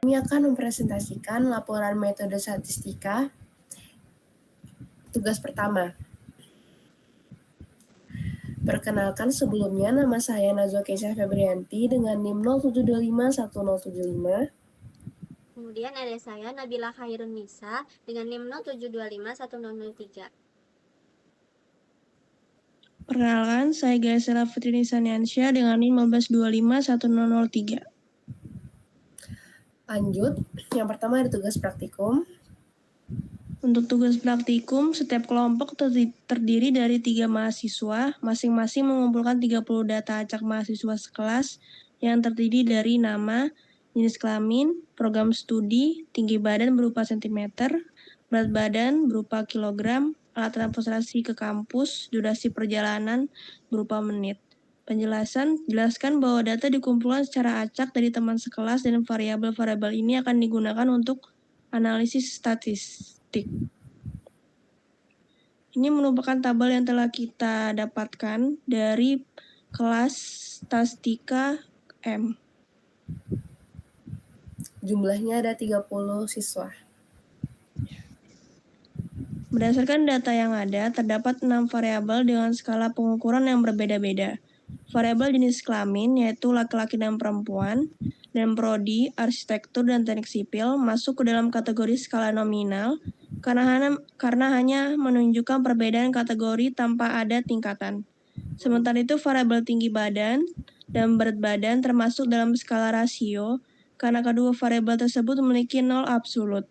Kami akan mempresentasikan laporan metode statistika tugas pertama. Perkenalkan sebelumnya, nama saya Najwa Keisha Febrianti dengan NIM 07251075. Kemudian ada saya Nabila Khairun Nisa dengan NIM 07251003. Perkenalkan, saya Gaisela Fitri Nisaniansyah dengan NIM 15251003. Lanjut, yang pertama ada tugas praktikum. Untuk tugas praktikum, setiap kelompok terdiri dari 3 mahasiswa, masing-masing mengumpulkan 30 data acak mahasiswa sekelas yang terdiri dari nama, jenis kelamin, program studi, tinggi badan berupa sentimeter, berat badan berupa kilogram, alat transportasi ke kampus, durasi perjalanan berupa menit. Penjelasan, jelaskan bahwa data dikumpulkan secara acak dari teman sekelas dan variabel-variabel ini akan digunakan untuk analisis statistik. Ini merupakan tabel yang telah kita dapatkan dari kelas Statistika M. Jumlahnya ada 30 siswa. Berdasarkan data yang ada, terdapat 6 variabel dengan skala pengukuran yang berbeda-beda. Variabel jenis kelamin, yaitu laki-laki dan perempuan, dan prodi, arsitektur, dan teknik sipil masuk ke dalam kategori skala nominal karena hanya menunjukkan perbedaan kategori tanpa ada tingkatan. Sementara itu, variabel tinggi badan dan berat badan termasuk dalam skala rasio karena kedua variabel tersebut memiliki 0 absolut.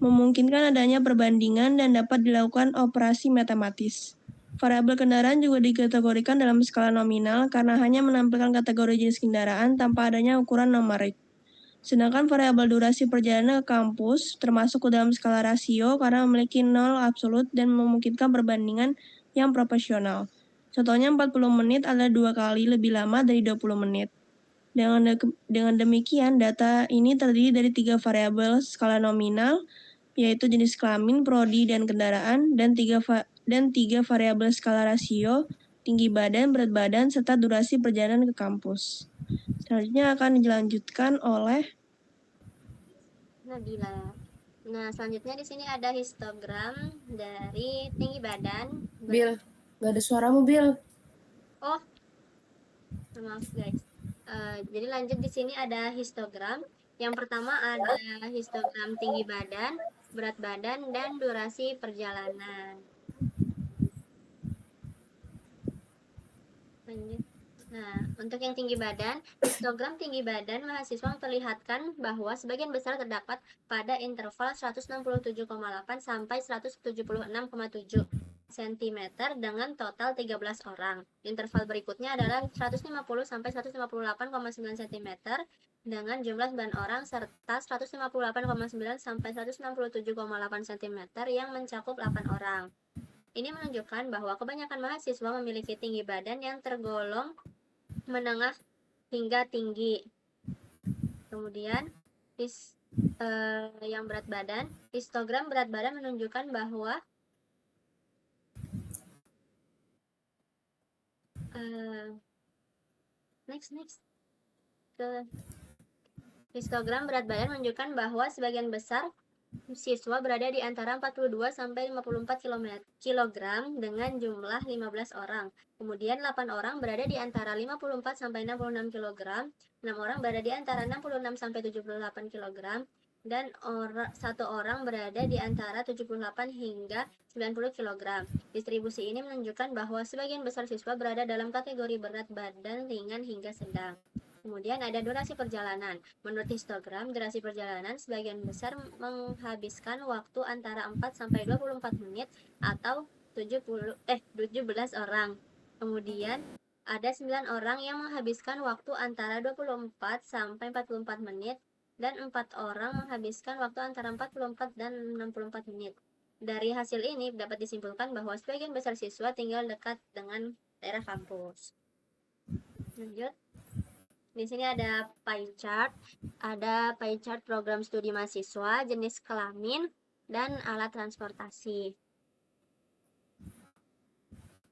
Memungkinkan adanya perbandingan dan dapat dilakukan operasi matematis. Variabel kendaraan juga dikategorikan dalam skala nominal karena hanya menampilkan kategori jenis kendaraan tanpa adanya ukuran numerik. Sedangkan variabel durasi perjalanan ke kampus termasuk ke dalam skala rasio karena memiliki 0 absolut dan memungkinkan perbandingan yang proporsional. Contohnya 40 menit adalah 2 kali lebih lama dari 20 menit. Dengan demikian, data ini terdiri dari 3 variabel skala nominal, yaitu jenis kelamin, prodi, dan kendaraan, dan 3 variabel skala rasio, tinggi badan, berat badan, serta durasi perjalanan ke kampus. Selanjutnya akan dilanjutkan oleh Nabila. Nah, selanjutnya di sini ada histogram dari tinggi badan. Bil, nggak ada suaramu, Bil. Oh, maaf guys. Jadi lanjut di sini ada histogram. Yang pertama ada histogram tinggi badan, berat badan, dan durasi perjalanan. Lanjut. Nah, untuk yang tinggi badan, histogram tinggi badan mahasiswa memperlihatkan bahwa sebagian besar terdapat pada interval 167,8 sampai 176,7 cm dengan total 13 orang. Interval berikutnya adalah 150 sampai 158,9 cm dengan jumlah 9 orang serta 158,9 sampai 167,8 cm yang mencakup 8 orang. Ini menunjukkan bahwa kebanyakan mahasiswa memiliki tinggi badan yang tergolong menengah hingga tinggi. Kemudian yang berat badan, histogram berat badan menunjukkan bahwa histogram berat badan menunjukkan bahwa sebagian besar siswa berada di antara 42 sampai 54 kg dengan jumlah 15 orang. Kemudian 8 orang berada di antara 54 sampai 66 kg, 6 orang berada di antara 66 sampai 78 kg, dan satu orang berada di antara 78 hingga 90 kg. Distribusi ini menunjukkan bahwa sebagian besar siswa berada dalam kategori berat badan ringan hingga sedang. Kemudian ada durasi perjalanan. Menurut histogram, durasi perjalanan sebagian besar menghabiskan waktu antara 4 sampai 24 menit atau 17 orang. Kemudian ada 9 orang yang menghabiskan waktu antara 24 sampai 44 menit dan 4 orang menghabiskan waktu antara 44 dan 64 menit. Dari hasil ini dapat disimpulkan bahwa sebagian besar siswa tinggal dekat dengan daerah kampus. Lanjut. Di sini ada pie chart program studi mahasiswa, jenis kelamin, dan alat transportasi.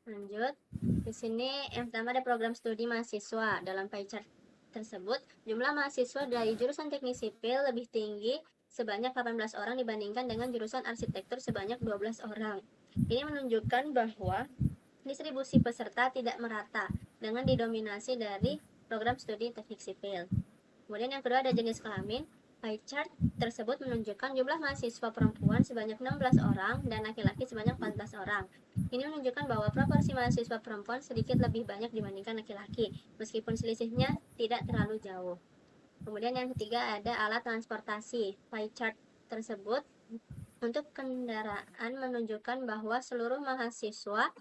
Lanjut. Di sini yang pertama ada program studi mahasiswa dalam pie chart tersebut, jumlah mahasiswa dari jurusan teknik sipil lebih tinggi sebanyak 18 orang dibandingkan dengan jurusan arsitektur sebanyak 12 orang. Ini menunjukkan bahwa distribusi peserta tidak merata dengan didominasi dari program studi teknik sipil. Kemudian yang kedua ada jenis kelamin. Pie chart tersebut menunjukkan jumlah mahasiswa perempuan sebanyak 16 orang dan laki-laki sebanyak 14 orang. Ini menunjukkan bahwa proporsi mahasiswa perempuan sedikit lebih banyak dibandingkan laki-laki, meskipun selisihnya tidak terlalu jauh. Kemudian yang ketiga ada alat transportasi. Pie chart tersebut untuk kendaraan menunjukkan bahwa seluruh mahasiswa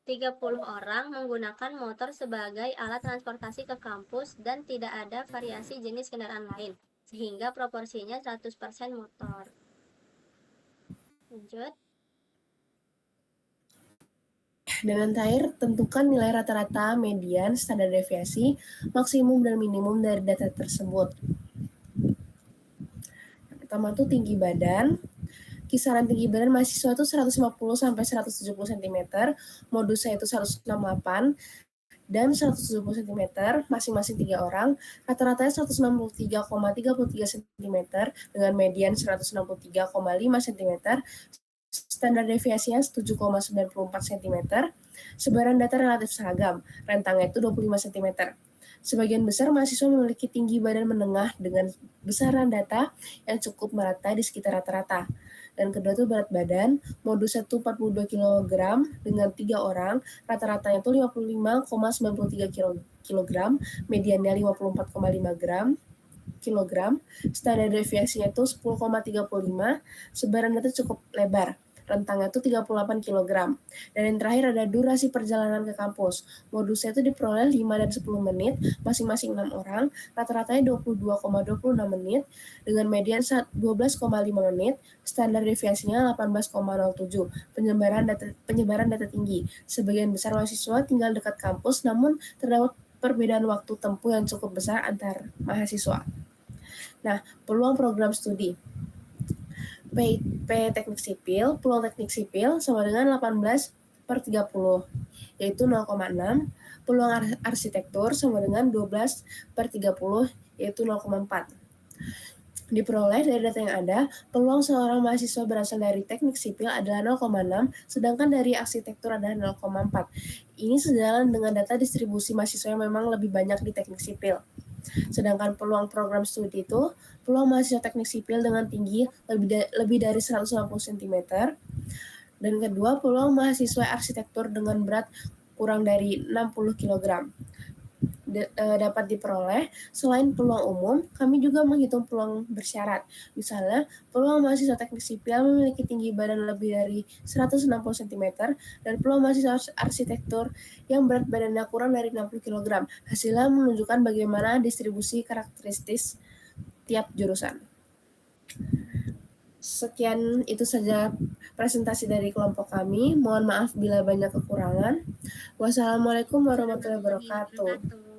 30 orang menggunakan motor sebagai alat transportasi ke kampus dan tidak ada variasi jenis kendaraan lain, sehingga proporsinya 100% motor. Lanjut. Dan yang terakhir, tentukan nilai rata-rata, median, standar deviasi, maksimum dan minimum dari data tersebut. Yang pertama itu tinggi badan. Kisaran tinggi badan mahasiswa itu 150 sampai 170 cm, modusnya itu 168 dan 170 cm, masing-masing 3 orang, rata-ratanya 163,33 cm dengan median 163,5 cm, standar deviasinya 7,94 cm, sebaran data relatif seragam, rentangnya itu 25 cm. Sebagian besar mahasiswa memiliki tinggi badan menengah dengan besaran data yang cukup merata di sekitar rata-rata. Dan kedua itu berat badan, modusnya itu 42 kg dengan 3 orang, rata-ratanya itu 55,93 kg, mediannya 54,5 kg, standar deviasinya itu 10,35, sebaran data cukup lebar, rentangnya itu 38 kg. Dan yang terakhir ada durasi perjalanan ke kampus. Modusnya itu diperoleh 5 dan 10 menit, masing-masing 6 orang, rata-ratanya 22,26 menit, dengan median 12,5 menit, standar deviasinya 18,07, penyebaran data tinggi. Sebagian besar mahasiswa tinggal dekat kampus, namun terdapat perbedaan waktu tempuh yang cukup besar antar mahasiswa. Nah, peluang program studi. Teknik sipil, peluang teknik sipil sama dengan 18/30, yaitu 0,6. Peluang arsitektur sama dengan 12/30, yaitu 0,4. Diperoleh dari data yang ada, peluang seorang mahasiswa berasal dari teknik sipil adalah 0,6, sedangkan dari arsitektur adalah 0,4. Ini sejalan dengan data distribusi mahasiswa yang memang lebih banyak di teknik sipil. Sedangkan peluang program studi itu, peluang mahasiswa teknik sipil dengan tinggi lebih dari 150 cm. Dan kedua, peluang mahasiswa arsitektur dengan berat kurang dari 60 kg. Dapat diperoleh. Selain peluang umum, kami juga menghitung peluang bersyarat. Misalnya, peluang mahasiswa teknik sipil memiliki tinggi badan lebih dari 160 cm dan peluang mahasiswa arsitektur yang berat badannya kurang dari 60 kg. Hasilnya menunjukkan bagaimana distribusi karakteristik tiap jurusan. Sekian itu saja presentasi dari kelompok kami. Mohon maaf bila banyak kekurangan. Wassalamualaikum warahmatullahi wabarakatuh.